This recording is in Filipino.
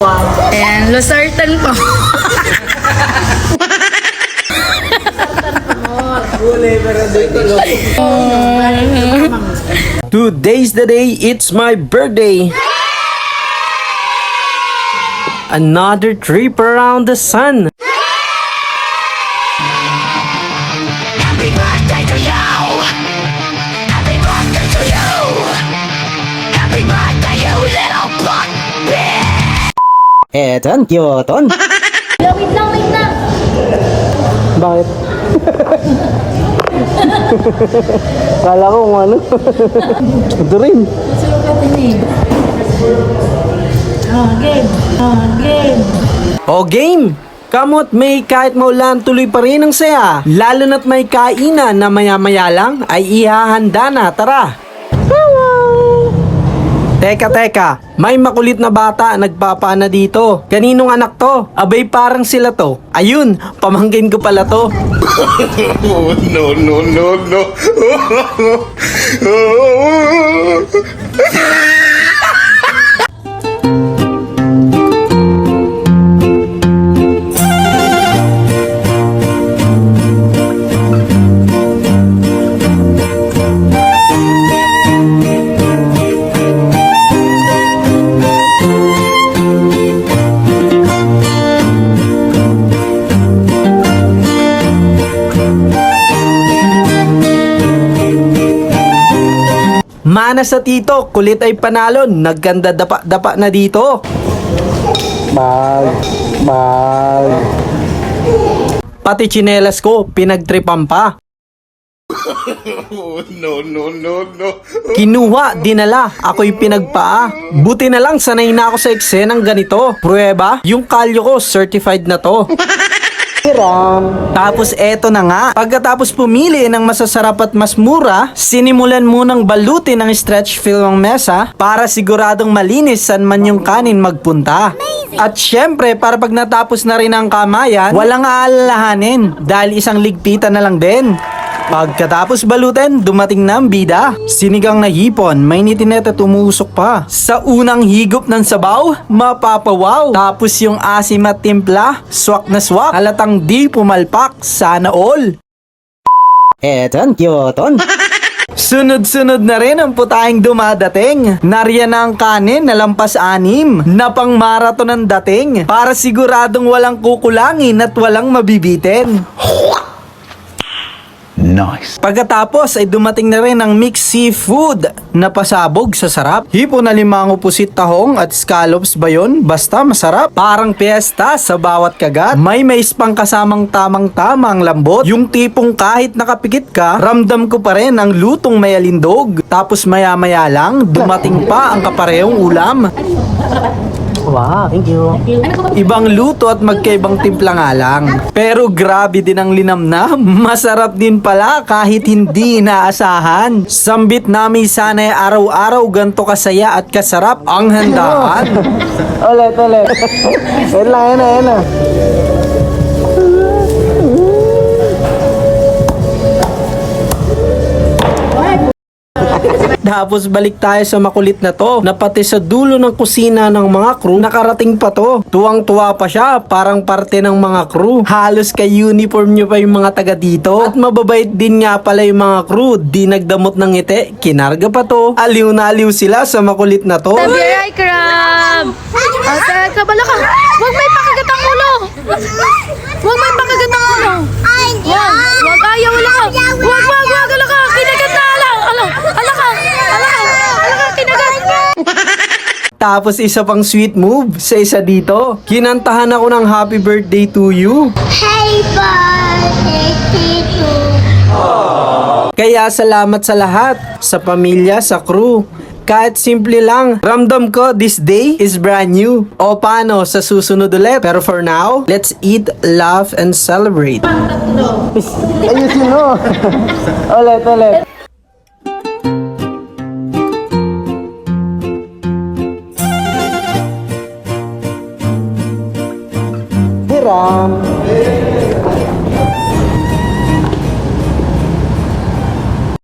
And Losartan po. Today's the day, it's my birthday. Another trip around the sun. Happy birthday to you! Happy birthday to you! Happy birthday, you little butt bitch! Eton, Kyoton. Wait lang. Bakit? Kala ko kung ano. Ito rin. Sulukatin eh. Game. Game. O game! Kamot may kahit maulan tuloy pa rin ang saya. Lalo na't may kainan na maya-maya lang ay ihahanda na. Tara! Teka, may makulit na bata nagpapana dito. Kaninong anak to? Abay parang sila to. Ayun, pamangkin ko pala to. Oh, no. Mana sa tito, kulit ay panalo. Nagganda dapa na dito. Bag. Pati tsinelas ko, pinagtripan pa. Oh, no. Kinuha, dinala, ako'y pinagpaa. Buti na lang, sanay na ako sa eksenang ganito. Pruweba, yung kalyo ko, certified na to. Tapos eto na nga, pagkatapos pumili ng masasarap at mas mura, sinimulan munang balutin ang stretch film ang mesa para siguradong malinis saan man yung kanin magpunta. At syempre, para pag natapos na rin ang kamayan, walang aalalahanin dahil isang ligpitan na lang din. Pagkatapos balutin, dumating na ang bida. Sinigang na hipon, may nitinete tumusok pa. Sa unang higop ng sabaw, mapapawaw. Tapos yung asim at timpla, swak na swak. Halatang di pumalpak, sana all. Eton, Kyoton. Sunod-sunod na rin ang putahing dumadating. Nariyan na ang kanin na lampas 6 na pang marathon ang dating para siguradong walang kukulangin at walang mabibitin. Nice. Pagkatapos ay dumating na rin ang mixed seafood na pasabog sa sarap. Hipo na limango pusit tahong at scallops ba yun? Basta masarap. Parang piyesta sa bawat kagat. May mais pang kasamang tamang-tamang lambot. Yung tipong kahit nakapikit ka, ramdam ko pa rin ang lutong may alindog. Tapos maya-maya lang, dumating pa ang kaparehong ulam. Wow, thank you. Ibang luto at magkaibang timpla nga lang. Pero grabe din ang linamnam. Masarap din pala kahit hindi inaasahan. Sambit namin sana araw-araw ganto kasaya at kasarap ang handaan. Ulit. Yan lang. Tapos balik tayo sa makulit na to, na pati sa dulo ng kusina ng mga crew, nakarating pa to. Tuwang-tuwa pa siya, parang parte ng mga crew. Halos kay uniform nyo pa yung mga taga dito. At mababait din nga pala yung mga crew, di nagdamot ng ngiti, kinarga pa to. Aliw na aliw sila sa makulit na to. Tabiray, crab! Teka, bala ka! Huwag may pakagat ang ulo! Huwag may pakagat ang ulo! Huwag, ayaw, wala ka! Huwag, ala ka! Kinagat na, ala ka, kinagat! Tapos isa pang sweet move sa isa dito. Kinantahan ako ng happy birthday to you. Happy birthday to you! Kaya salamat sa lahat, sa pamilya, sa crew. Kahit simple lang, ramdam ko this day is brand new. O paano, sa susunod ulit. Pero for now, let's eat, laugh, and celebrate. Ayusin mo. Ulit.